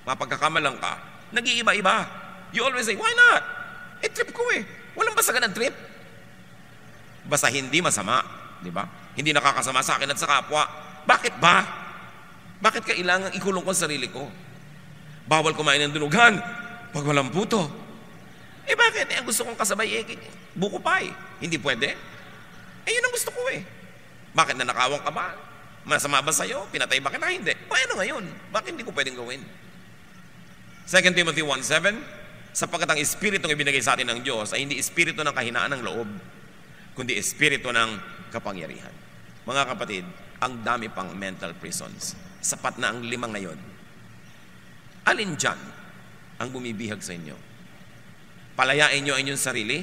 Mapagkakamalan ka, nag-iiba-iba. You always say, why not? Trip ko eh. Walang basagan ng trip. Basta hindi masama, di ba? Hindi nakakasama sa akin at sa kapwa. Bakit ba? Bakit kailangan ikulong ko sa sarili ko? Bawal kumain ng dunugan pag walang puto. Bakit? Ang gusto kong kasabay, buko pie. Hindi pwede. Yun ang gusto ko eh. Bakit nanakawang ka ba? Masama ba sa'yo? Pinatay ba kita? Hindi. Paano ngayon? Bakit hindi ko pwedeng gawin? 2 Timothy 1:7, sapagkat ang Espiritu ng ibinigay sa atin ng Diyos ay hindi Espiritu ng kahinaan ng loob, kundi Espiritu ng kapangyarihan. Mga kapatid, ang dami pang mental prisons. Sapat na ang 5 ngayon. Alin dyan ang bumibihag sa inyo? Palayain nyo ang inyong sarili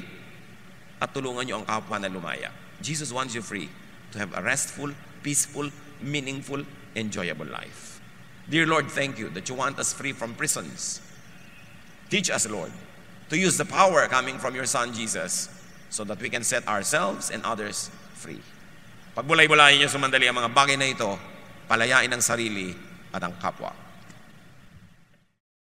at tulungan nyo ang kapwa na lumaya. Jesus wants you free to have a restful, peaceful, meaningful, enjoyable life. Dear Lord, thank you that you want us free from prisons. Teach us, Lord, to use the power coming from your Son, Jesus, so that we can set ourselves and others free. Pagbulay-bulayin nyo sumandali ang mga bagay na ito, palayain ang sarili at ang kapwa.